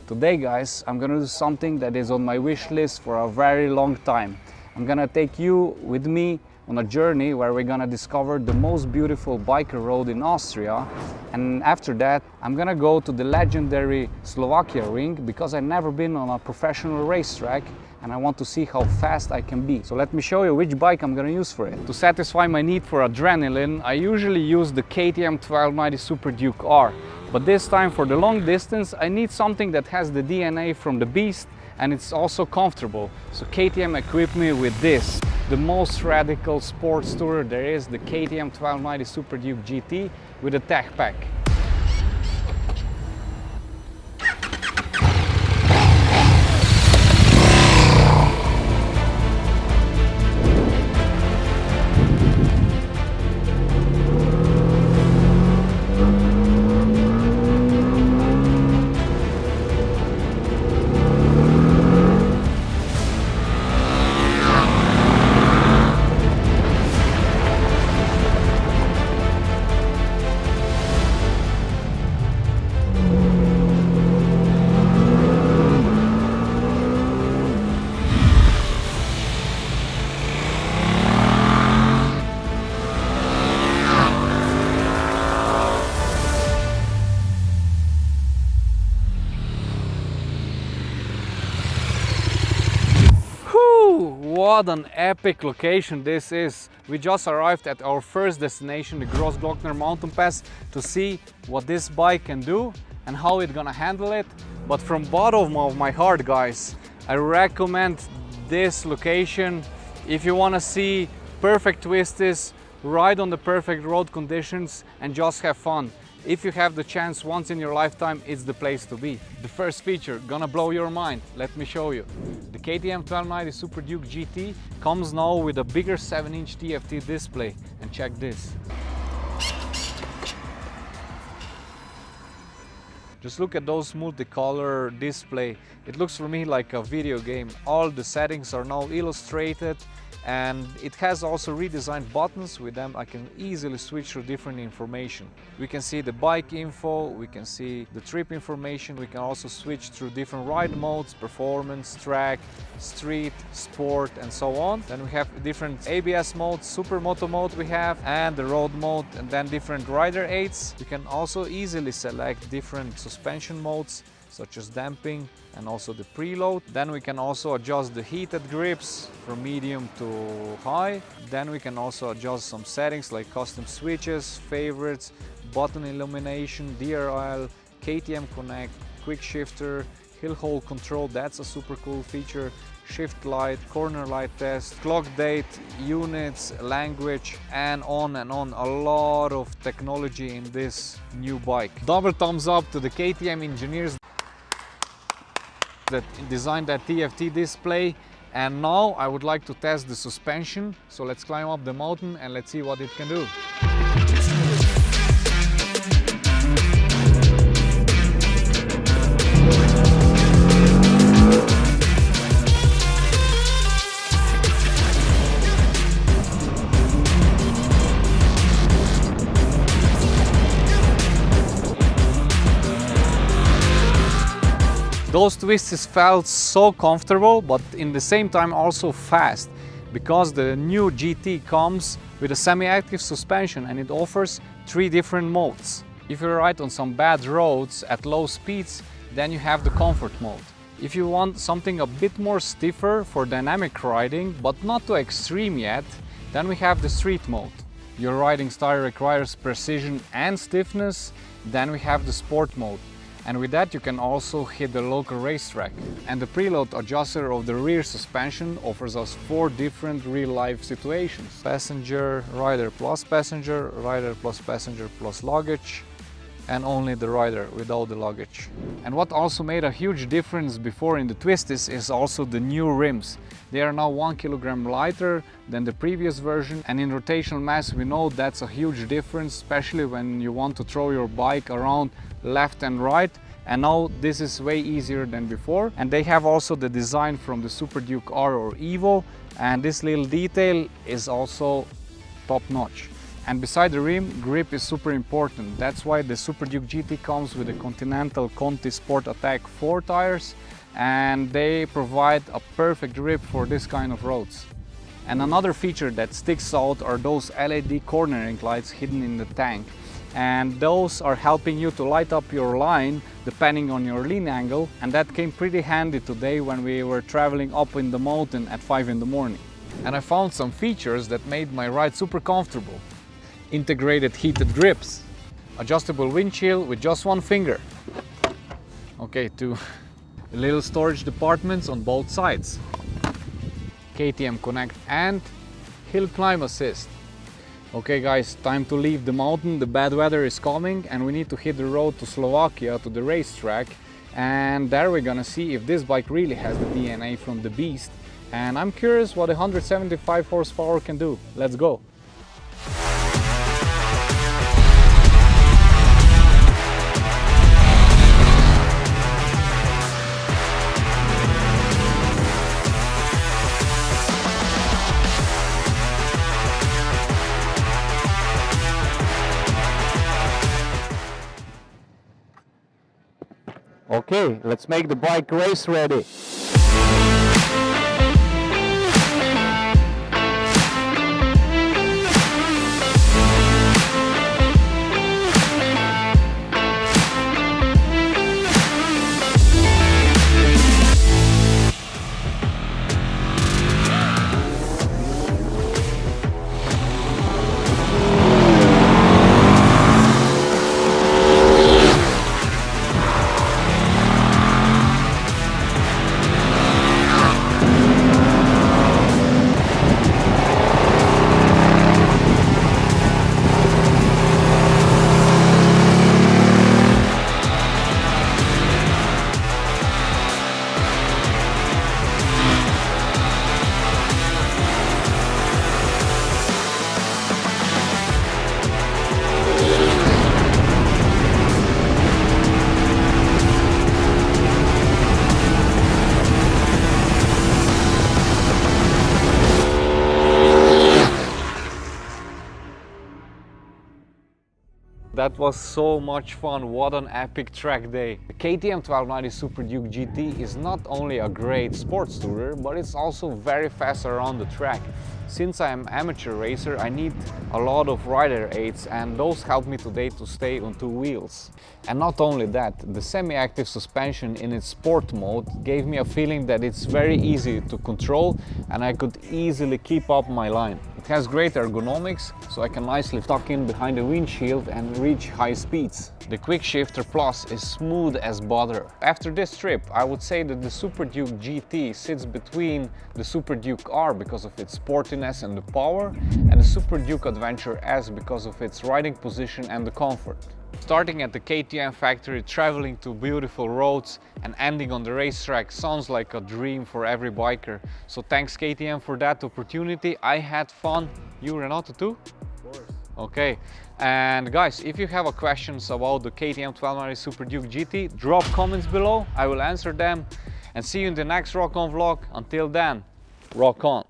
Today guys, I'm gonna do something that is on my wish list for a very long time. I'm gonna take you with me on a journey where we're gonna discover the most beautiful biker road in Austria, and after that I'm gonna go to the legendary Slovakia ring because I've never been on a professional racetrack and I want to see how fast I can be. So let me show you which bike I'm gonna use for it. To satisfy my need for adrenaline, I usually use the KTM 1290 Super Duke R, but this time for the long distance I need something that has the DNA from the beast and it's also comfortable. So KTM equipped me with this, the most radical sports tourer there is, the KTM 1290 Super Duke GT with a tech pack. What an epic location this is! We just arrived at our first destination, the Grossglockner mountain pass, to see what this bike can do and how it's gonna handle it. But from bottom of my heart guys, I recommend this location if you want to see perfect twists, ride on the perfect road conditions and just have fun. If you have the chance once in your lifetime, it's the place to be. The first feature, gonna blow your mind, let me show you. The KTM 1290 Super Duke GT comes now with a bigger 7-inch TFT display, and check this. Just look at those multicolor display. It looks for me like a video game. All the settings are now illustrated, and it has also redesigned buttons. With them I can easily switch to different information. We can see the bike info, we can see the trip information, we can also switch through different ride modes, performance, track, street, sport and so on. Then we have different ABS modes, supermoto mode we have, and the road mode, and then different rider aids. You can also easily select different suspension modes such as damping and also the preload. Then we can also adjust the heated grips from medium to high. Then we can also adjust some settings like custom switches, favorites, button illumination, DRL, KTM Connect, quick shifter, hill hold control, that's a super cool feature, shift light, corner light test, clock date, units, language, and on and on. A lot of technology in this new bike. Double thumbs up to the KTM engineers that designed that TFT display. And now I would like to test the suspension. So let's climb up the mountain and let's see what it can do. Those twists felt so comfortable, but in the same time also fast, because the new GT comes with a semi-active suspension and it offers 3 different modes. If you ride on some bad roads at low speeds, then you have the comfort mode. If you want something a bit more stiffer for dynamic riding, but not too extreme yet, then we have the street mode. Your riding style requires precision and stiffness, then we have the sport mode. And with that you can also hit the local racetrack. And the preload adjuster of the rear suspension offers us 4 different real-life situations. Passenger, rider plus passenger plus luggage, and only the rider without the luggage. And what also made a huge difference before in the twisties is also the new rims. They are now 1 kilogram lighter than the previous version, and in rotational mass we know that's a huge difference, especially when you want to throw your bike around left and right. And now this is way easier than before. And they have also the design from the Super Duke R or Evo, and this little detail is also top notch. And beside the rim, grip is super important. That's why the Super Duke GT comes with the Continental Conti Sport Attack 4 tires, and they provide a perfect grip for this kind of roads. And another feature that sticks out are those LED cornering lights hidden in the tank. And those are helping you to light up your line depending on your lean angle, and that came pretty handy today when we were traveling up in the mountain at 5 in the morning. And I found some features that made my ride super comfortable. Integrated heated grips, adjustable windshield with just one finger. Okay, two little storage departments on both sides. KTM Connect and hill climb assist. Okay guys, time to leave the mountain. The bad weather is coming and we need to hit the road to Slovakia, to the racetrack, and there we're gonna see if this bike really has the DNA from the beast, and I'm curious what 175 horsepower can do. Let's go. Okay, let's make the bike race ready. That was so much fun. What an epic track day. The KTM 1290 Super Duke GT is not only a great sports tourer, but it's also very fast around the track. Since I am an amateur racer, I need a lot of rider aids, and those help me today to stay on two wheels. And not only that, the semi-active suspension in its sport mode gave me a feeling that it's very easy to control and I could easily keep up my line. It has great ergonomics, so I can nicely tuck in behind the windshield and reach high speeds. The Quick Shifter Plus is smooth as butter. After this trip, I would say that the Super Duke GT sits between the Super Duke R because of its sportiness and the power, and the Super Duke Adventure S because of its riding position and the comfort. Starting at the KTM factory, traveling to beautiful roads and ending on the racetrack sounds like a dream for every biker. So thanks KTM for that opportunity. I had fun. You, Renato, too? Of course. Okay. And guys, if you have questions about the KTM 1290 Super Duke GT, drop comments below. I will answer them. And see you in the next RokON vlog. Until then, rock on!